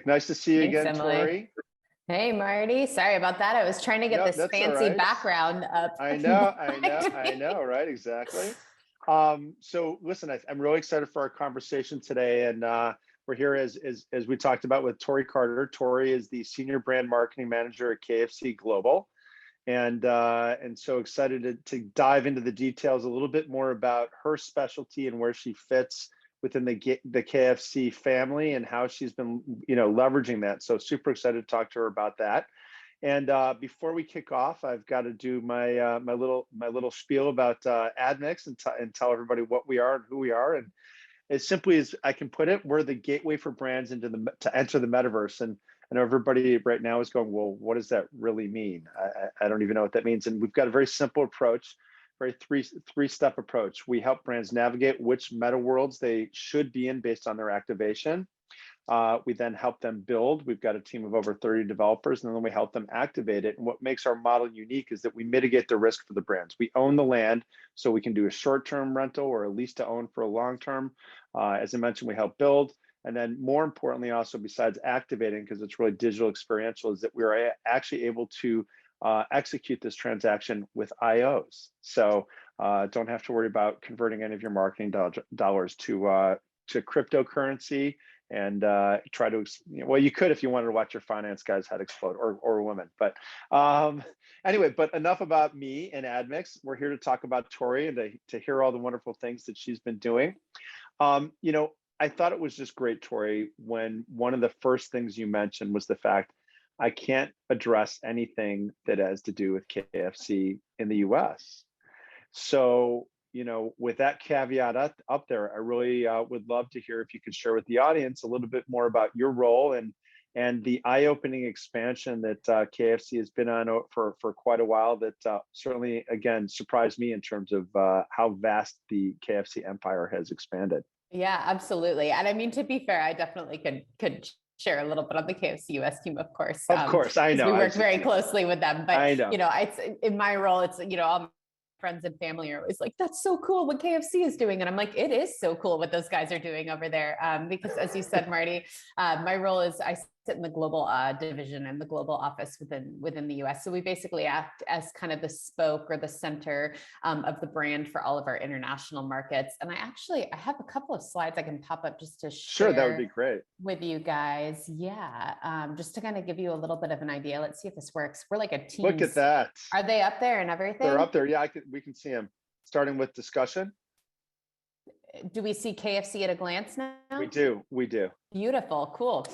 Nice to see you Thanks, again, Emily. Tori. Hey, Marty. Sorry about that. I was trying to get No, this that's all fancy right. background up I know, behind I me. know, right? Exactly. So listen, I'm really excited for our conversation today, and we're here as we talked about with Tori Carter. Tori is the senior brand marketing manager at KFC Global, and so excited to dive into the details a little bit more about her specialty and where she fits within the KFC family and how she's been leveraging that. So super excited to talk to her about that. And before we kick off, I've got to do my little spiel about AdMix and tell everybody what we are and who we are. And as simply as I can put it, we're the gateway for brands to enter the metaverse. And I know everybody right now is going, well, what does that really mean? I don't even know what that means. And we've got a very simple approach, very three-step approach. We help brands navigate which meta worlds they should be in based on their activation. We then help them build. We've got a team of over 30 developers, and then we help them activate it. And what makes our model unique is that we mitigate the risk for the brands. We own the land, so we can do a short-term rental or a lease to own for a long-term. As I mentioned, we help build. And then more importantly, also besides activating, because it's really digital experiential, is that we're actually able to execute this transaction with IOs. So don't have to worry about converting any of your marketing dollars to cryptocurrency and try to, well, you could if you wanted to watch your finance guy's head explode, or women. But anyway, but enough about me and AdMix. We're here to talk about Tori and to hear all the wonderful things that she's been doing. I thought it was just great, Tori, when one of the first things you mentioned was the fact I can't address anything that has to do with KFC in the US. So, with that caveat up there, I really would love to hear if you could share with the audience a little bit more about your role and the eye-opening expansion that KFC has been on for quite a while that certainly, again, surprised me in terms of how vast the KFC empire has expanded. Yeah, absolutely. And I mean, to be fair, I definitely could share a little bit on the KFC US team, of course. Of course, I know. We work very closely with them. But, I know. it's in my role, it's, all my friends and family are always like, that's so cool what KFC is doing. And I'm like, it is so cool what those guys are doing over there. Because as you said, Marty, my role is I sit in the global division and the global office within the US. So we basically act as kind of the spoke or the center of the brand for all of our international markets. And I have a couple of slides I can pop up just to share. Sure, that would be great. With you guys. Yeah. Just to kind of give you a little bit of an idea. Let's see if this works. We're like a team. Look at that. Are they up there and everything? They're up there. Yeah, we can see them. Starting with discussion. Do we see KFC at a glance now? We do. Beautiful. Cool.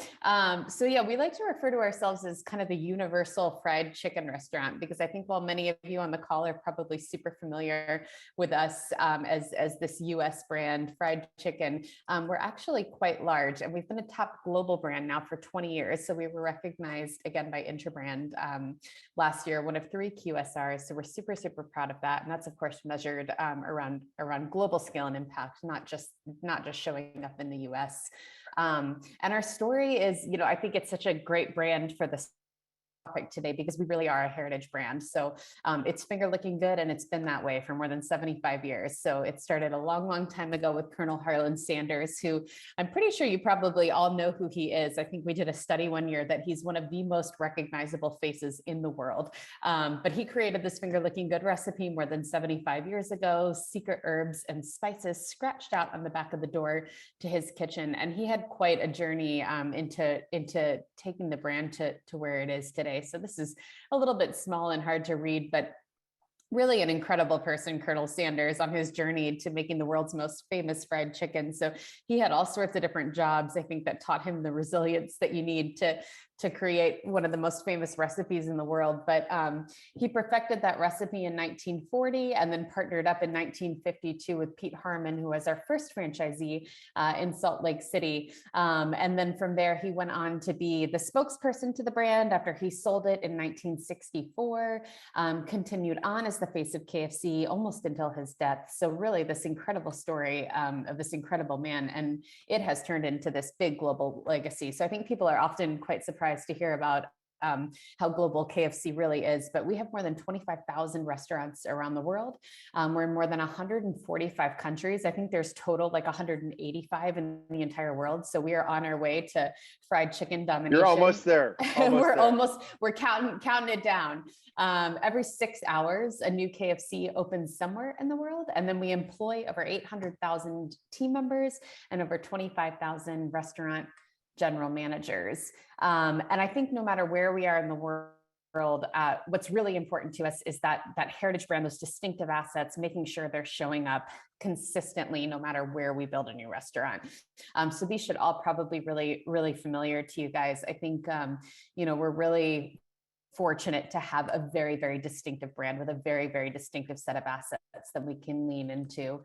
So yeah, we like to refer to ourselves as kind of the universal fried chicken restaurant, because I think while many of you on the call are probably super familiar with us as this US brand fried chicken, we're actually quite large, and we've been a top global brand now for 20 years. So we were recognized again by Interbrand last year, one of 3 QSRs. So we're super, super proud of that. And that's of course measured around global scale and impact, not just showing up in the US. And our story is, I think it's such a great brand for this topic today, because we really are a heritage brand. So it's finger licking good, and it's been that way for more than 75 years. So it started a long, long time ago with Colonel Harlan Sanders, who I'm pretty sure you probably all know who he is. I think we did a study one year that he's one of the most recognizable faces in the world. But he created this finger licking good recipe more than 75 years ago, secret herbs and spices scratched out on the back of the door to his kitchen. And he had quite a journey into taking the brand to where it is today. So this is a little bit small and hard to read, but really an incredible person, Colonel Sanders, on his journey to making the world's most famous fried chicken. So he had all sorts of different jobs, I think, that taught him the resilience that you need to create one of the most famous recipes in the world. But he perfected that recipe in 1940 and then partnered up in 1952 with Pete Harmon, who was our first franchisee in Salt Lake City. And then from there, he went on to be the spokesperson to the brand after he sold it in 1964, continued on as the face of KFC almost until his death. So really this incredible story of this incredible man, and it has turned into this big global legacy. So I think people are often quite surprised to hear about how global KFC really is, but we have more than 25,000 restaurants around the world. We're in more than 145 countries. I think there's total like 185 in the entire world. So we are on our way to fried chicken domination. You're almost there. We're counting it down. Every 6 hours, a new KFC opens somewhere in the world. And then we employ over 800,000 team members and over 25,000 restaurant general managers. And I think no matter where we are in the world, what's really important to us is that heritage brand, those distinctive assets, making sure they're showing up consistently, no matter where we build a new restaurant. So these should all probably really, really familiar to you guys. I think, we're really fortunate to have a very, very distinctive brand with a very, very distinctive set of assets that we can lean into.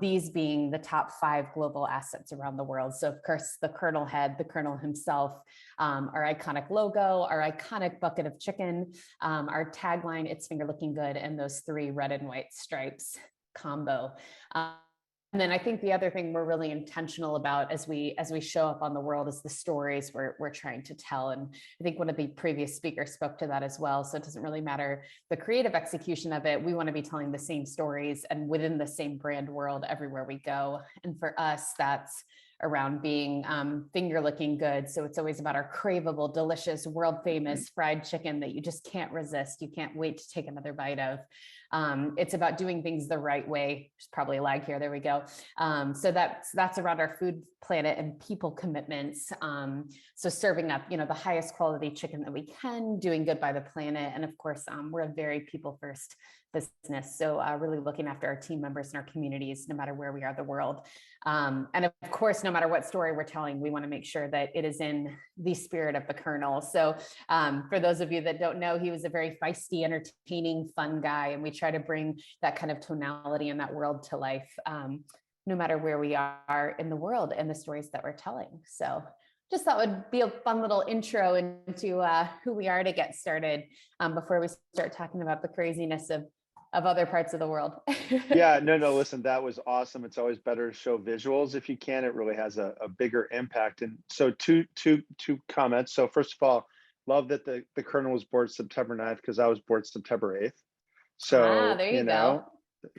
These being the top 5 global assets around the world. So of course, the Colonel head, the Colonel himself, our iconic logo, our iconic bucket of chicken, our tagline, "It's finger looking good," and those 3 red and white stripes combo. And then I think the other thing we're really intentional about as we show up on the world is the stories we're trying to tell. And I think one of the previous speakers spoke to that as well. So it doesn't really matter the creative execution of it. We want to be telling the same stories and within the same brand world everywhere we go. And for us, that's around being finger looking good. So it's always about our craveable, delicious, world famous fried chicken that you just can't resist. You can't wait to take another bite of. It's about doing things the right way. There's probably a lag here. There we go. So that's around our food, planet, and people commitments. So serving up, the highest quality chicken that we can, doing good by the planet. And of course, we're a very people first business. So really looking after our team members and our communities, no matter where we are in the world. And of course, no matter what story we're telling, we want to make sure that it is in the spirit of the Colonel. So for those of you that don't know, he was a very feisty, entertaining, fun guy. And we try to bring that kind of tonality in that world to life, no matter where we are in the world and the stories that we're telling. So just thought would be a fun little intro into who we are to get started before we start talking about the craziness of other parts of the world. Yeah, no, listen, that was awesome. It's always better to show visuals if you can. It really has a bigger impact. And so two comments. So first of all, love that the Colonel was born September 9th because I was born September 8th. So there you go.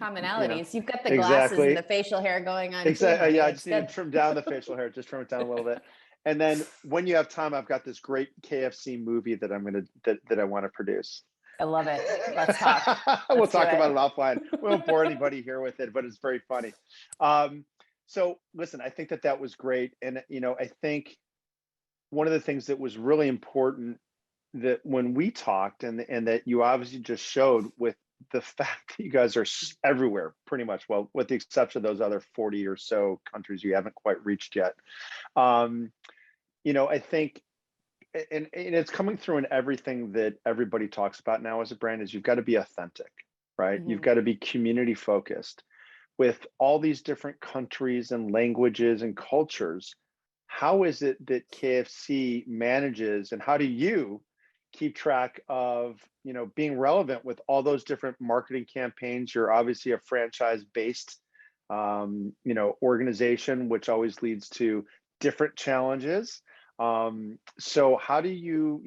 Commonalities. You've got the glasses exactly. and the facial hair going on. Exactly. Too, yeah, I just need to trim down the facial hair, just trim it down a little bit. And then when you have time, I've got this great KFC movie that I want to produce. I love it. Let's talk. We'll talk about it offline. We won't bore anybody here with it, but it's very funny. So listen, I think that was great. And, I think one of the things that was really important that when we talked and that you obviously just showed with the fact that you guys are everywhere pretty much, well, with the exception of those other 40 or so countries you haven't quite reached yet. I think, and it's coming through in everything that everybody talks about now as a brand, is you've got to be authentic, right? Mm-hmm. You've got to be community focused. With all these different countries and languages and cultures, how is it that KFC manages, and how do you keep track of, being relevant with all those different marketing campaigns? You're obviously a franchise-based, organization, which always leads to different challenges. So how do you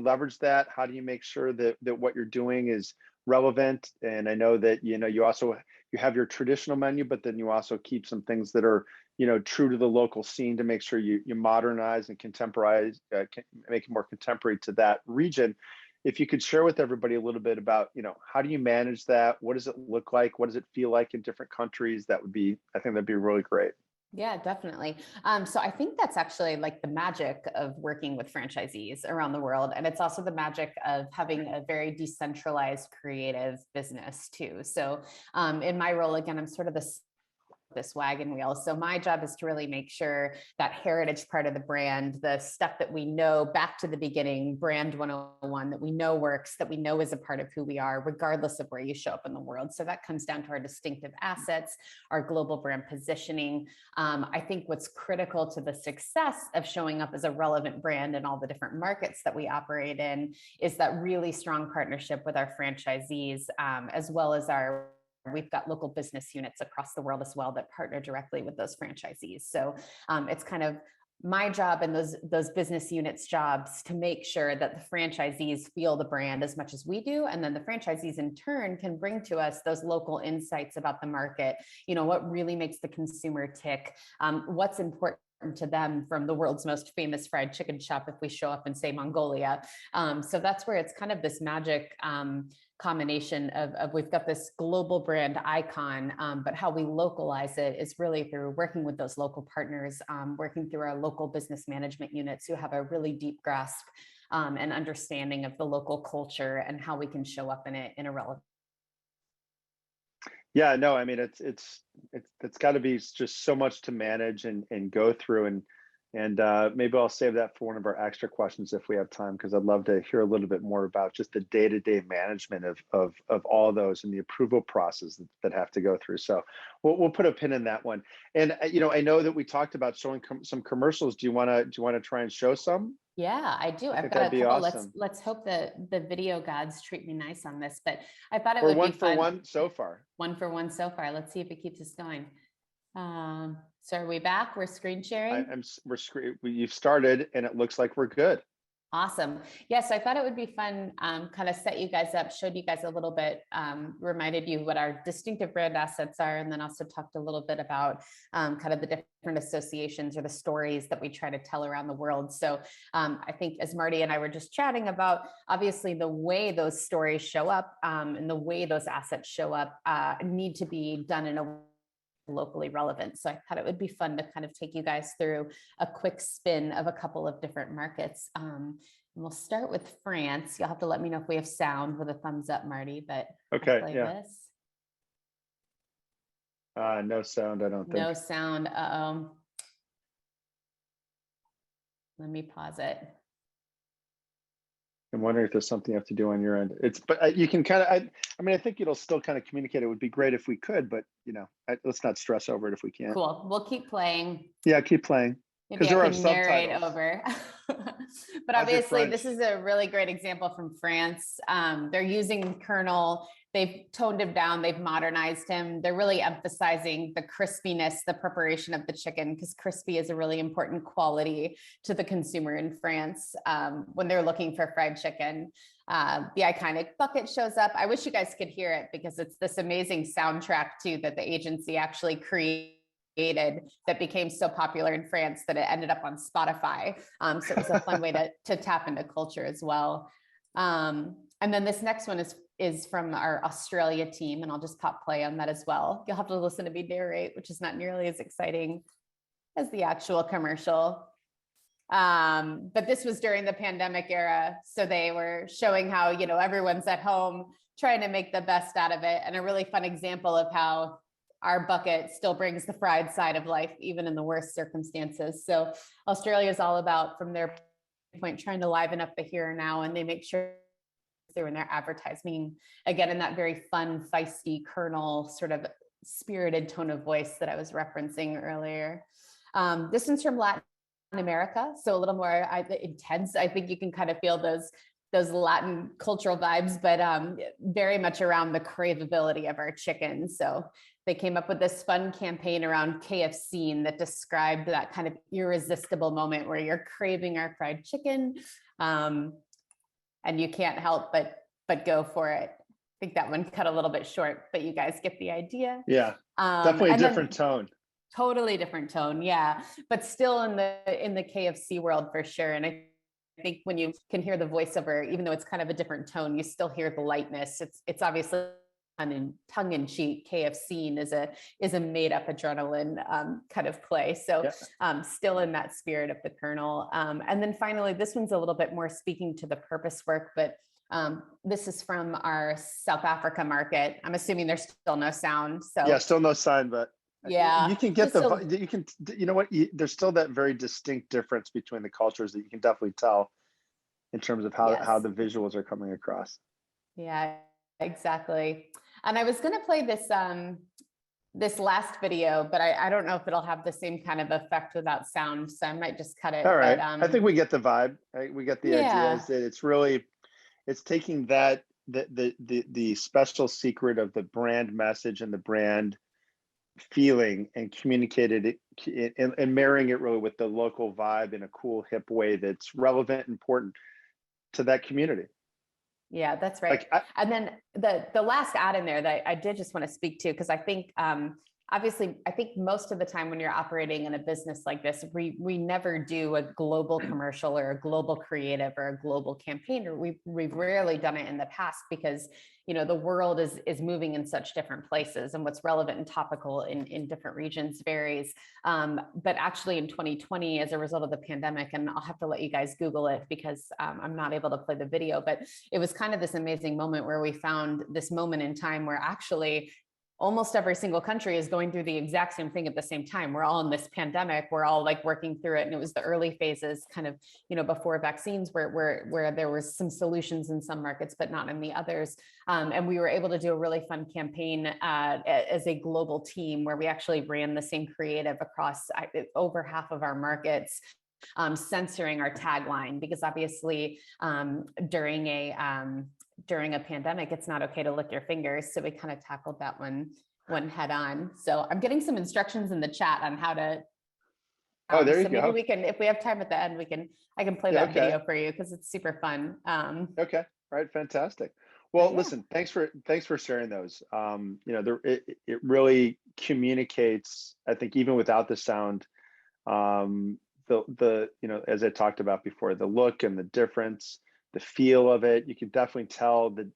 leverage that? How do you make sure that what you're doing is relevant? And I know that, you have your traditional menu, but then you also keep some things that are, true to the local scene to make sure you modernize and contemporize, make it more contemporary to that region. If you could share with everybody a little bit about, how do you manage that? What does it look like? What does it feel like in different countries? I think that'd be really great. Yeah, definitely. So I think that's actually like the magic of working with franchisees around the world. And it's also the magic of having a very decentralized creative business too. So in my role, again, I'm sort of this wagon wheel. So my job is to really make sure that heritage part of the brand, the stuff that we know back to the beginning, brand 101, that we know works, that we know is a part of who we are, regardless of where you show up in the world. So that comes down to our distinctive assets, our global brand positioning. I think what's critical to the success of showing up as a relevant brand in all the different markets that we operate in is that really strong partnership with our franchisees, as well as we've got local business units across the world as well that partner directly with those franchisees. So it's kind of my job and those business units' jobs to make sure that the franchisees feel the brand as much as we do. And then the franchisees in turn can bring to us those local insights about the market, what really makes the consumer tick, what's important to them from the world's most famous fried chicken shop if we show up in, say, Mongolia. So that's where it's kind of this magic combination of we've got this global brand icon, but how we localize it is really through working with those local partners, working through our local business management units who have a really deep grasp and understanding of the local culture and how we can show up in it in a relevant. Yeah, no, I mean, it's got to be just so much to manage and go through, and maybe I'll save that for one of our extra questions if we have time, because I'd love to hear a little bit more about just the day-to-day management of all those and the approval process that have to go through. So we'll put a pin in that one. And I know that we talked about showing some commercials. Do you want to try and show some? Yeah, I do. I've got a couple. Let's hope that the video gods treat me nice on this, but I thought it would be fun. One for one so far. One for one so far. Let's see if it keeps us going. So are we back? We're screen sharing? You've started and it looks like we're good. Awesome. Yes, I thought it would be fun, kind of set you guys up, showed you guys a little bit, reminded you what our distinctive brand assets are, and then also talked a little bit about kind of the different associations or the stories that we try to tell around the world. So I think as Marty and I were just chatting about, obviously the way those stories show up and the way those assets show up need to be done in a locally relevant. So I thought it would be fun to kind of take you guys through a quick spin of a couple of different markets. And we'll start with France. You'll have to let me know if we have sound with a thumbs up, Marty, but okay, I'll play yeah. this. No sound, I don't think. No sound. Let me pause it. I'm wondering if there's something you have to do on your end. But you can kind of, I think it'll still kind of communicate. It would be great if we could, but let's not stress over it if we can't. Cool. We'll keep playing. Yeah, keep playing. Maybe I can narrate over. But obviously, this is a really great example from France. They're using Colonel. They've toned him down. They've modernized him. They're really emphasizing the crispiness, the preparation of the chicken, because crispy is a really important quality to the consumer in France when they're looking for fried chicken. The iconic bucket shows up. I wish you guys could hear it because it's this amazing soundtrack too that the agency actually created that became so popular in France that it ended up on Spotify. So it was a fun way to tap into culture as well. And then this next one is from our Australia team, and I'll just pop play on that as well. You'll have to listen to me narrate, which is not nearly as exciting as the actual commercial. But this was during the pandemic era. So they were showing how, everyone's at home trying to make the best out of it. And a really fun example of how our bucket still brings the fried side of life, even in the worst circumstances. So Australia is all about, from their point, trying to liven up the here and now, and they make sure through in their advertising, again, in that very fun, feisty, Colonel sort of spirited tone of voice that I was referencing earlier. This one's from Latin America, so a little more intense. I think you can kind of feel those Latin cultural vibes, but very much around the craveability of our chicken. So they came up with this fun campaign around KFC that described that kind of irresistible moment where you're craving our fried chicken, and you can't help but go for it. I think that one cut a little bit short, but you guys get the idea. Yeah, definitely a different tone. Totally different tone, yeah, but still in the KFC world for sure. And I think when you can hear the voiceover, even though it's kind of a different tone, you still hear the lightness. It's obviously tongue-in-cheek. KFC is a made-up adrenaline kind of play. So yeah. Still in that spirit of the Colonel. And then finally, this one's a little bit more speaking to the purpose work, but this is from our South Africa market. I'm assuming there's still no sound. So yeah, still no sound, but yeah, you can get there's still that very distinct difference between the cultures that you can definitely tell in terms of how the visuals are coming across. Yeah, exactly. And I was going to play this last video, but I don't know if it'll have the same kind of effect without sound, so I might just cut it. All right. But, I think we get the vibe. Right? We get the idea is that it's taking that the special secret of the brand message and the brand feeling and communicated it and marrying it really with the local vibe in a cool, hip way that's relevant and important to that community. Yeah, that's right. And then the last add in there that I did just want to speak to, because I think obviously, I think most of the time when you're operating in a business like this, we never do a global commercial or a global creative or a global campaign, or we've rarely done it in the past because, you know, the world is moving in such different places, and what's relevant and topical in different regions varies. But actually in 2020, as a result of the pandemic, and I'll have to let you guys Google it because I'm not able to play the video, but it was kind of this amazing moment where we found this moment in time where actually almost every single country is going through the exact same thing at the same time. We're all in this pandemic. We're all like working through it. And it was the early phases kind of, you know, before vaccines where there was some solutions in some markets, but not in the others. And we were able to do a really fun campaign as a global team where we actually ran the same creative across over half of our markets, censoring our tagline, because obviously during a pandemic, it's not okay to lick your fingers. So we kind of tackled that one head on. So I'm getting some instructions in the chat on how to. Oh, there you so go. Maybe we can, if we have time at the end, I can play that video for you because it's super fun. Okay. All right. Fantastic. Well, listen, thanks for sharing those. You know, it really communicates, I think, even without the sound, the you know, as I talked about before, the look and the difference, the feel of it. You can definitely tell the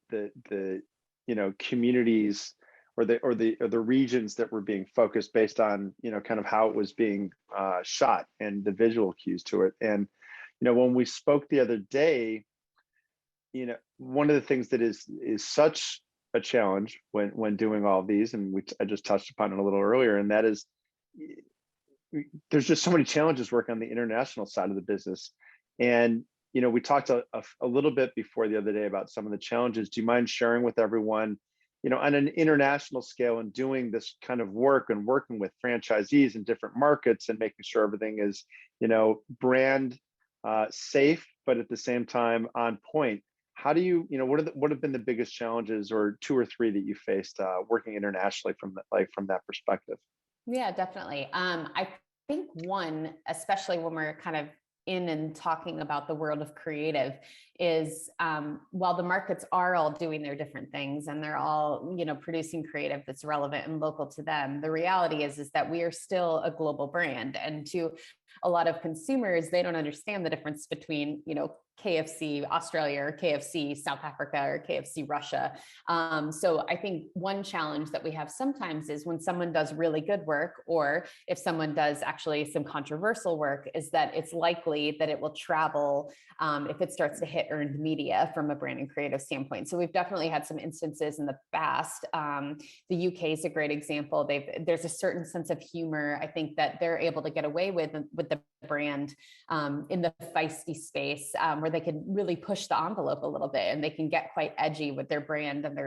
you know, communities or the regions that were being focused based on, you know, kind of how it was being shot and the visual cues to it. And you know, when we spoke the other day, you know, one of the things that is such a challenge when doing all of these, and I just touched upon it a little earlier, and that is there's just so many challenges working on the international side of the business. And you know, we talked a little bit before the other day about some of the challenges. Do you mind sharing with everyone, you know, on an international scale and doing this kind of work and working with franchisees in different markets and making sure everything is, you know, brand safe, but at the same time on point? How do you, you know, what have been the biggest challenges, or two or three that you faced working internationally from that perspective? Yeah, definitely. I think one, especially when we're kind of in and talking about the world of creative, is while the markets are all doing their different things and they're all, you know, producing creative that's relevant and local to them, the reality is that we are still a global brand. And to a lot of consumers, they don't understand the difference between, you know, KFC Australia or KFC South Africa or KFC Russia. So I think one challenge that we have sometimes is when someone does really good work, or if someone does actually some controversial work, is that it's likely that it will travel if it starts to hit earned media from a brand and creative standpoint. So we've definitely had some instances in the past. The UK is a great example. There's a certain sense of humor, I think, that they're able to get away with the brand in the feisty space, where they can really push the envelope a little bit, and they can get quite edgy with their brand and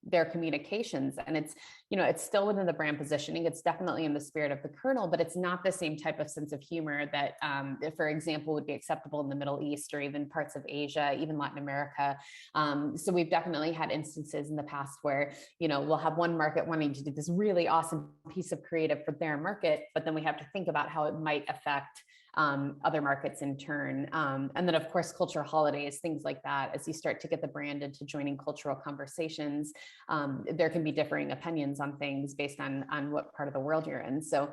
their communications. And it's, you know, it's still within the brand positioning. It's definitely in the spirit of the kernel, but it's not the same type of sense of humor that, for example, would be acceptable in the Middle East or even parts of Asia, even Latin America. So we've definitely had instances in the past where, you know, we'll have one market wanting to do this really awesome piece of creative for their market, but then we have to think about how it might affect other markets in turn. And then of course, cultural holidays, things like that. As you start to get the brand into joining cultural conversations, there can be differing opinions on things based on what part of the world you're in. So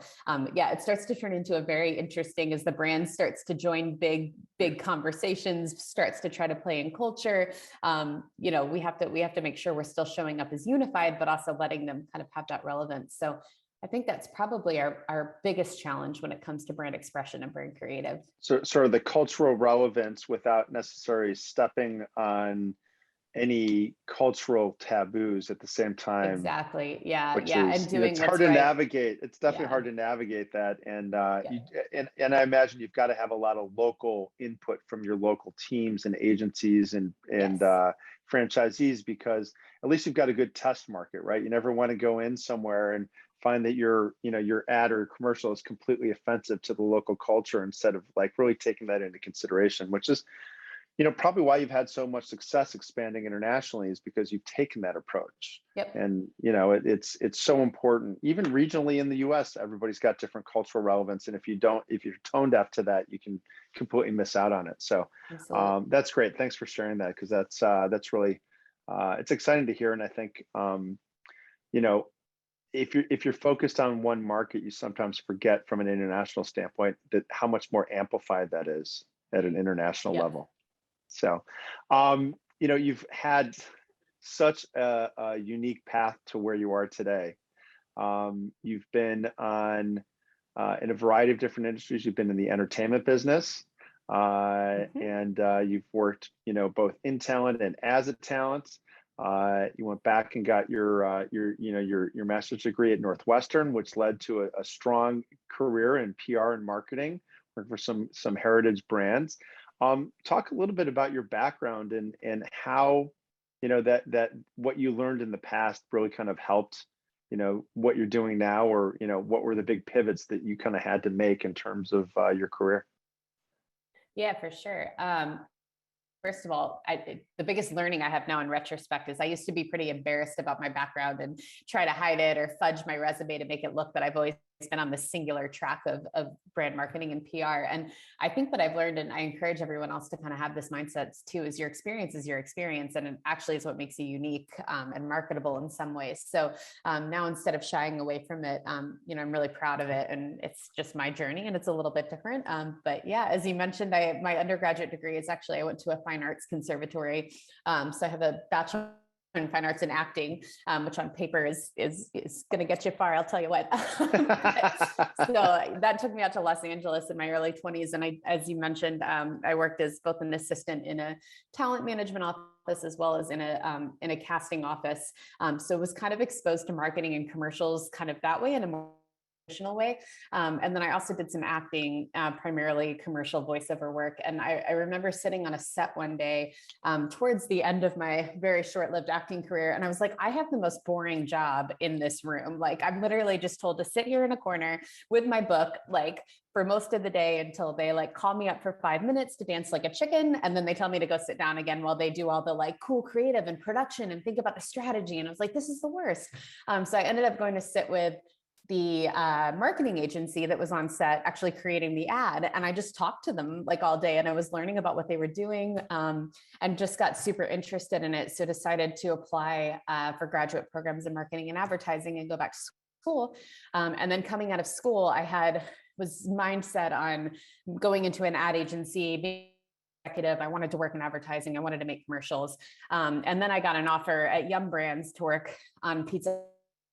yeah, it starts to turn into a very interesting, as the brand starts to join big conversations, starts to try to play in culture. You know, we have to make sure we're still showing up as unified, but also letting them kind of have that relevance. So I think that's probably our biggest challenge when it comes to brand expression and brand creative. So sort of the cultural relevance without necessarily stepping on any cultural taboos at the same time. Exactly. Yeah. Which yeah. is, And you know, doing it's what's hard to right. navigate. It's definitely hard to navigate that. And and I imagine you've got to have a lot of local input from your local teams and agencies and franchisees, because at least you've got a good test market, right? You never want to go in somewhere and find that your ad or commercial is completely offensive to the local culture, instead of like really taking that into consideration, which is, probably why you've had so much success expanding internationally is because you've taken that approach. Yep. And it's so important. Even regionally in the US, everybody's got different cultural relevance. And if you're tone deaf to that, you can completely miss out on it. So that's great. Thanks for sharing that, because that's really it's exciting to hear. And I think if you're focused on one market, you sometimes forget from an international standpoint that how much more amplified that is at an international level. So you've had such a unique path to where you are today. You've been in a variety of different industries. You've been in the entertainment business, and you've worked, both in talent and as a talent. You went back and got your master's degree at Northwestern, which led to a strong career in PR and marketing, working for some heritage brands. Talk a little bit about your background and how that what you learned in the past really kind of helped what you're doing now, or what were the big pivots that you kind of had to make in terms of your career. Yeah, for sure. First of all, the biggest learning I have now in retrospect is I used to be pretty embarrassed about my background and try to hide it or fudge my resume to make it look that I've always been on the singular track of brand marketing and PR. And I think what I've learned, and I encourage everyone else to kind of have this mindset too, is your experience is your experience. And it actually is what makes you unique and marketable in some ways. So now, instead of shying away from it, I'm really proud of it. And it's just my journey, and it's a little bit different. But yeah, as you mentioned, my undergraduate degree is actually, I went to a fine arts conservatory. So I have a bachelor in fine arts and acting, which on paper is going to get you far, I'll tell you what. So that took me out to Los Angeles in my early 20s. And as you mentioned, I worked as both an assistant in a talent management office as well as in a casting office. So was kind of exposed to marketing and commercials kind of that way in a more traditional way. And then I also did some acting, primarily commercial voiceover work. And I remember sitting on a set one day towards the end of my very short-lived acting career. And I was like, I have the most boring job in this room. Like, I'm literally just told to sit here in a corner with my book, like for most of the day, until they like call me up for 5 minutes to dance like a chicken. And then they tell me to go sit down again while they do all the like cool creative and production and think about the strategy. And I was like, this is the worst. So I ended up going to sit with the marketing agency that was on set actually creating the ad. And I just talked to them like all day, and I was learning about what they were doing, and just got super interested in it. So decided to apply for graduate programs in marketing and advertising and go back to school. And then coming out of school, was mindset on going into an ad agency, being executive. I wanted to work in advertising. I wanted to make commercials. And then I got an offer at Yum Brands to work on Pizza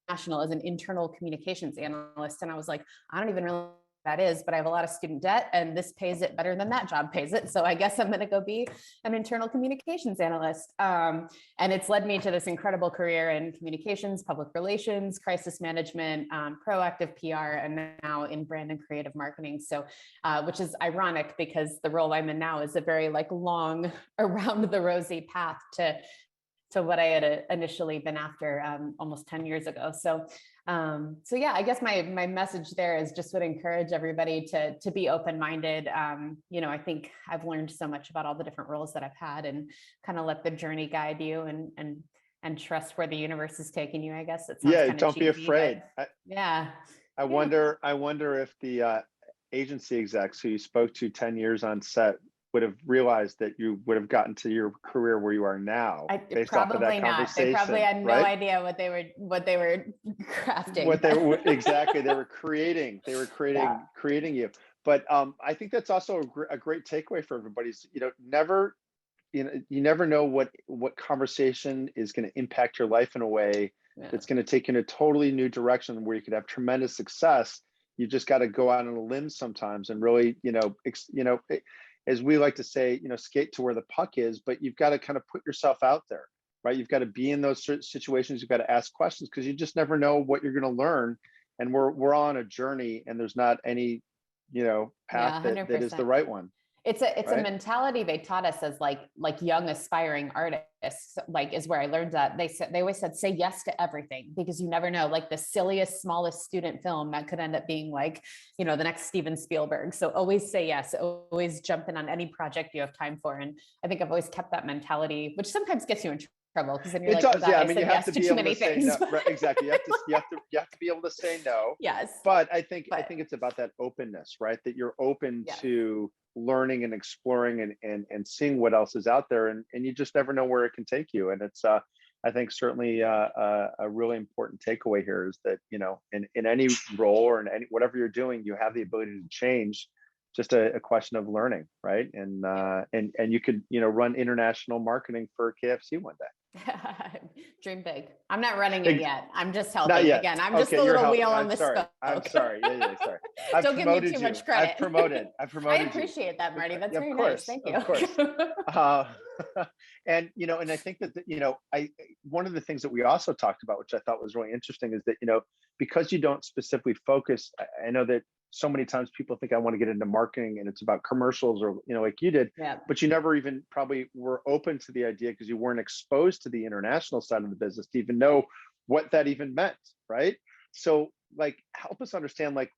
National as an internal communications analyst. And I was like, I don't even really know what that is, but I have a lot of student debt and this pays it better than that job pays it. So I guess I'm going to go be an internal communications analyst. And it's led me to this incredible career in communications, public relations, crisis management, proactive PR, and now in brand and creative marketing. So, which is ironic because the role I'm in now is a very like long around the rosy path to what I had initially been after almost 10 years ago. So yeah, I guess my message there is just would encourage everybody to be open-minded. I think I've learned so much about all the different roles that I've had, and kind of let the journey guide you and trust where the universe is taking you. I guess it sounds kind of don't cheesy, be afraid. I wonder if the agency execs who you spoke to 10 years on set would have realized that you would have gotten to your career where you are now based off of that conversation. They probably had no idea what they were crafting. Exactly. They were creating you. But I think that's also a great takeaway for everybody. Is, you never know what conversation is going to impact your life in a way that's going to take you in a totally new direction where you could have tremendous success. You just got to go out on a limb sometimes and really, as we like to say, skate to where the puck is, but you've got to kind of put yourself out there, right? You've got to be in those situations. You've got to ask questions because you just never know what you're going to learn. And we're all on a journey, and there's not any, path that is the right one. It's a right? mentality they taught us as like young aspiring artists, like is where I learned that. They always said, say yes to everything, because you never know, like the silliest, smallest student film that could end up being like, the next Steven Spielberg. So always say yes, always jump in on any project you have time for. And I think I've always kept that mentality, which sometimes gets you in trouble, because then you're It like, oh does, God, yeah. I I mean, said you have yes to to be too able to many say things. no, right? Exactly. You have to be able to say no. Yes. But I think But it's about that openness, right? That you're open yes. to learning and exploring and seeing what else is out there, and you just never know where it can take you. And it's I think certainly a really important takeaway here is that in any role or in any whatever you're doing, you have the ability to change. Just a question of learning, right? And you could run international marketing for KFC one day. Dream big. I'm not running it Ex- yet. I'm just Not helping. yet. Again, I'm just Okay, the you're little helping. wheel on I'm the sorry. spoke. I'm sorry. Yeah, sorry. I've Don't give me promoted too you. much credit. I I promoted you. appreciate that, Marty. That's Of very nice. course, Thank of you. course. Uh, and I think that I one of the things that we also talked about, which I thought was really interesting, is that because you don't specifically focus. I know that so many times people think I want to get into marketing and it's about commercials or like you did, Yeah. but you never even probably were open to the idea because you weren't exposed to the international side of the business to even know what that even meant, right? So like help us understand, like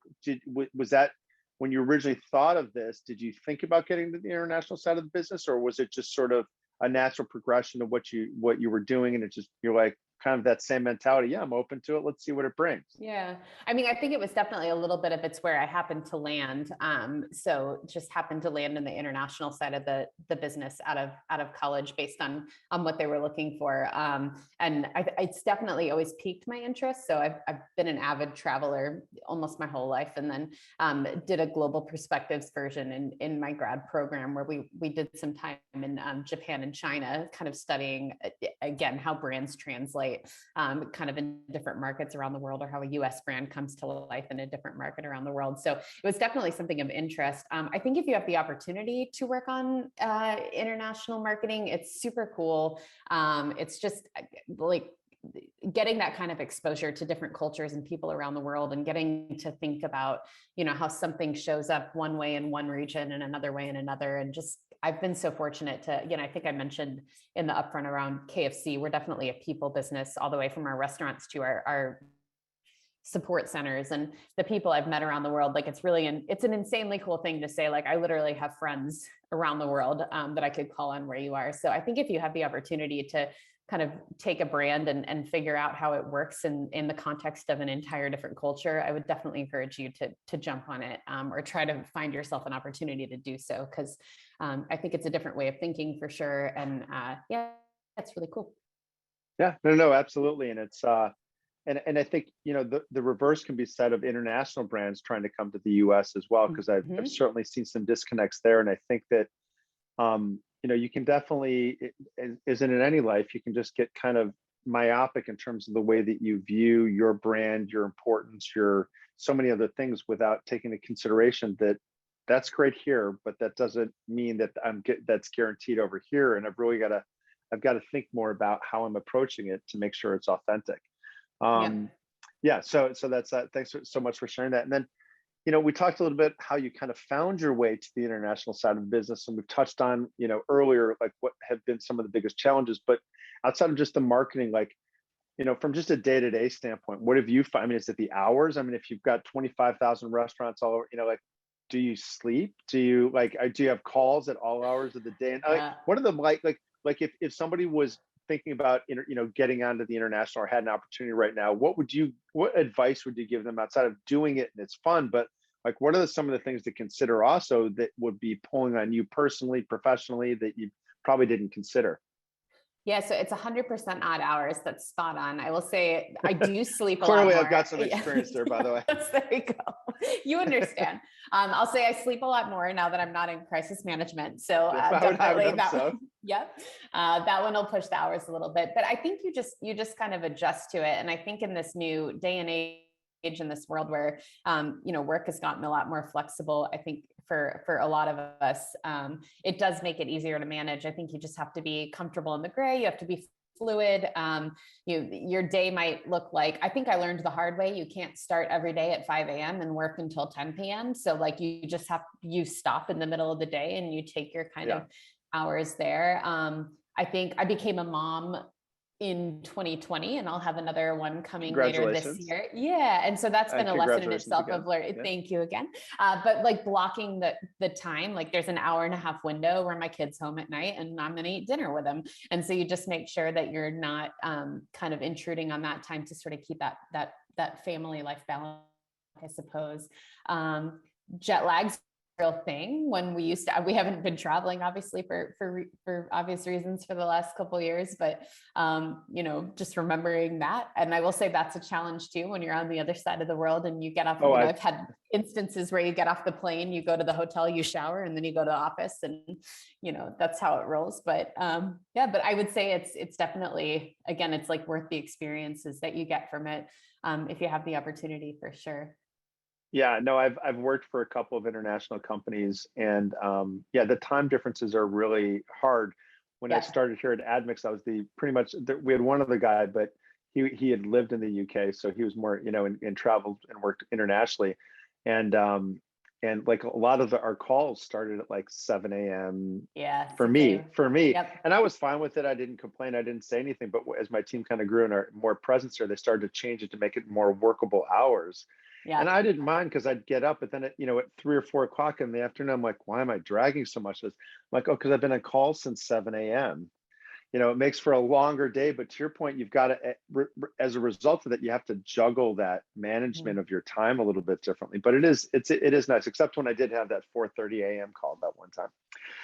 was that when you originally thought of this, did you think about getting to the international side of the business, or was it just sort of a natural progression of what you were doing, and it's just you're like kind of that same mentality? Yeah, I'm open to it. Let's see what it brings. Yeah. I mean, I think it was definitely a little bit of it's where I happened to land. So just happened to land in the international side of the business out of college based on what they were looking for. And it's definitely always piqued my interest. So I've been an avid traveler almost my whole life. And then did a global perspectives version in my grad program where we did some time in Japan and China, kind of studying again, how brands translate kind of in different markets around the world, or how a US brand comes to life in a different market around the world. So it was definitely something of interest. I think if you have the opportunity to work on international marketing, it's super cool. It's just like getting that kind of exposure to different cultures and people around the world, and getting to think about, how something shows up one way in one region and another way in another. And just, I've been so fortunate to, I think I mentioned in the upfront around KFC, we're definitely a people business, all the way from our restaurants to our support centers and the people I've met around the world. Like it's an insanely cool thing to say, like, I literally have friends around the world that I could call on where you are. So I think if you have the opportunity to kind of take a brand and figure out how it works in the context of an entire different culture, I would definitely encourage you to jump on it, or try to find yourself an opportunity to do so. Because I think it's a different way of thinking for sure. And yeah, that's really cool. Yeah, no, absolutely. And it's and I think the reverse can be said of international brands trying to come to the US as well, because I've certainly seen some disconnects there. And I think that you can definitely, isn't in any life, you can just get kind of myopic in terms of the way that you view your brand, your importance, your so many other things, without taking into consideration that that's great here, but that doesn't mean that that's guaranteed over here. And I've got to think more about how I'm approaching it to make sure it's authentic. Yeah. So that's that. Thanks so much for sharing that. And then, we talked a little bit how you kind of found your way to the international side of the business, and we've touched on, earlier, like what have been some of the biggest challenges. But outside of just the marketing, like, from just a day-to-day standpoint, what have you found? I mean, is it the hours? I mean, if you've got 25,000 restaurants all over, like, do you sleep? Do you have calls at all hours of the day? And what are the like if somebody was thinking about getting onto the international, or had an opportunity right now, what advice would you give them outside of doing it and it's fun, but like what are some of the things to consider also that would be pulling on you personally, professionally, that you probably didn't consider? Yeah, so it's 100% odd hours. That's spot on. I will say I do sleep a lot Clearly, more. I've got some experience there, by the way. There you go. You understand. I'll say I sleep a lot more now that I'm not in crisis management. So definitely that one. Yep. That one will push the hours a little bit. But I think you just kind of adjust to it. And I think in this new day and age, in this world where work has gotten a lot more flexible, I think for a lot of us, it does make it easier to manage. I think you just have to be comfortable in the gray. You have to be fluid. Your day might look like, I think I learned the hard way, you can't start every day at 5 a.m. and work until 10 p.m. So like you stop in the middle of the day and you take your kind of hours there. I think I became a mom in 2020, and I'll have another one coming later this year. Yeah. And so that's been a lesson in itself of learning. Thank you again. But like blocking the time, like there's an hour and a half window where my kid's home at night and I'm going to eat dinner with him. And so you just make sure that you're not kind of intruding on that time to sort of keep that family life balance, I suppose. Jet lag's a real thing. When we haven't been traveling obviously for obvious reasons for the last couple of years, but just remembering that. And I will say that's a challenge too when you're on the other side of the world and you get off. I've had instances where you get off the plane, you go to the hotel, you shower, and then you go to the office, and that's how it rolls. But but I would say it's definitely, again, it's like worth the experiences that you get from it if you have the opportunity, for sure. Yeah, no, I've worked for a couple of international companies, and the time differences are really hard. When I started here at AdMix, I was we had one other guy, but he had lived in the UK, so he was more and traveled and worked internationally, and like a lot of our calls started at like 7 a.m. for me, and I was fine with it. I didn't complain. I didn't say anything. But as my team kind of grew and our more presence there, they started to change it to make it more workable hours. Yeah. And I didn't mind because I'd get up, but then at 3 or 4 o'clock in the afternoon, I'm like, why am I dragging so much? I'm like, because I've been on call since 7 a.m. It makes for a longer day. But to your point, you've got to, as a result of that, you have to juggle that management of your time a little bit differently. But it is nice, except when I did have that 4:30 a.m. call that one time.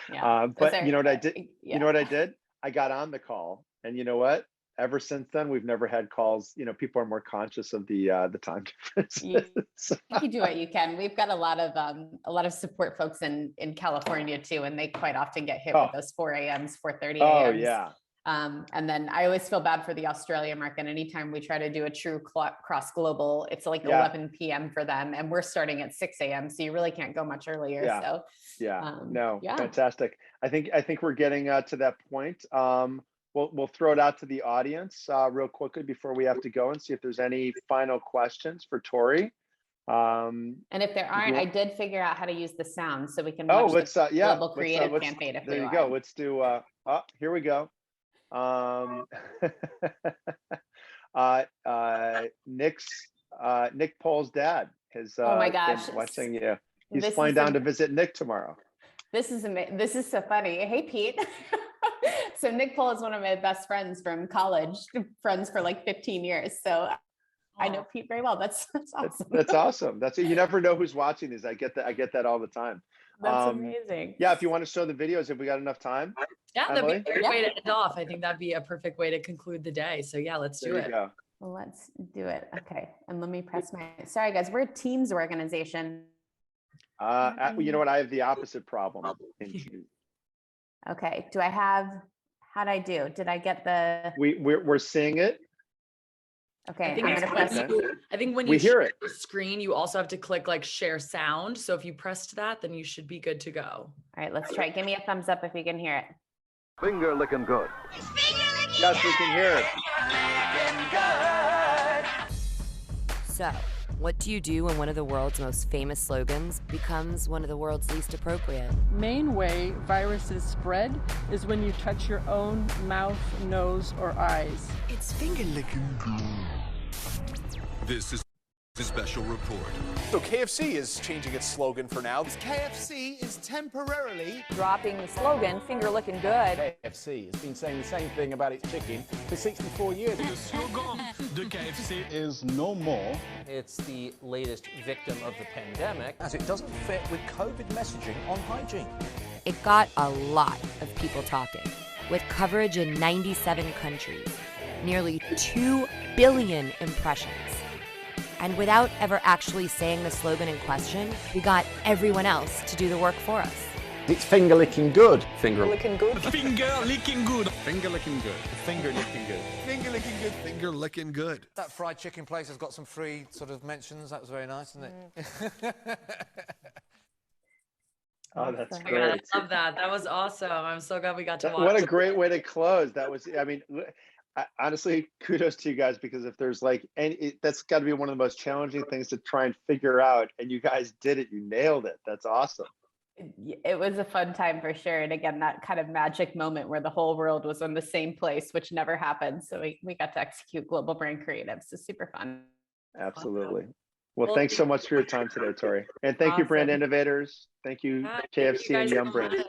Yeah. But you know what I did? Yeah. You know what I did? I got on the call, and you know what? Ever since then, we've never had calls. People are more conscious of the time difference. You do what you can. We've got a lot of support folks in California too, and they quite often get hit with those 4 a.m.s, 4:30 a.m.s. Oh yeah. And then I always feel bad for the Australia market. Anytime we try to do a true cross global, it's like 11 p.m. for them, and we're starting at 6 a.m. So you really can't go much earlier. Yeah. So fantastic. I think we're getting to that point. We'll throw it out to the audience real quickly before we have to go and see if there's any final questions for Tori. And if there aren't, I did figure out how to use the sound, so we can watch the global creative campaign if there you go. Let's do. Here we go. Nick Paul's dad has oh my gosh, been watching you. He's flying down to visit Nick tomorrow. This is so funny. Hey, Pete. So Nick Paul is one of my best friends from college, friends for like 15 years. So I know Pete very well. That's awesome. That's awesome. You never know who's watching these. I get that all the time. That's amazing. Yeah, if you want to show the videos, have we got enough time? Yeah, that'd be a great way to end off. I think that'd be a perfect way to conclude the day. So yeah, let's do it. Well, let's do it. Okay. And let me press sorry guys, we're a Teams organization. You know what? I have the opposite problem. Okay. How'd I do? Did I get the? We're seeing it. Okay. I think when you share the screen, you also have to click like share sound. So if you pressed that, then you should be good to go. All right, let's try. Give me a thumbs up if you can hear it. Finger licking good. Yes, we can hear it. So, what do you do when one of the world's most famous slogans becomes one of the world's least appropriate? Main way viruses spread is when you touch your own mouth, nose, or eyes. It's finger licking good. This is a special report. So KFC is changing its slogan for now. KFC is temporarily dropping the slogan, finger looking good. KFC has been saying the same thing about its chicken for 64 years. The slogan de KFC is no more. It's the latest victim of the pandemic, as it doesn't fit with COVID messaging on hygiene. It got a lot of people talking, with coverage in 97 countries, nearly 2 billion impressions. And without ever actually saying the slogan in question, we got everyone else to do the work for us. It's finger licking good. Finger licking good. Finger licking good. Finger licking good. Finger licking good. Finger licking good. Finger licking good. That fried chicken place has got some free sort of mentions. That was very nice, isn't it? Oh, that's great. I love that. That was awesome. I'm so glad we got to watch. What a great way to close. That was, I mean, honestly, kudos to you guys, because if there's like that's got to be one of the most challenging things to try and figure out, and you guys did it. You nailed it. That's awesome. It was a fun time for sure. And again, that kind of magic moment where the whole world was in the same place, which never happened. So we got to execute global brand creative. So super fun. Absolutely. Well, thanks so much for your time today, Tori. And thank you, Brand Innovators. Thank you, KFC and Yum Brand.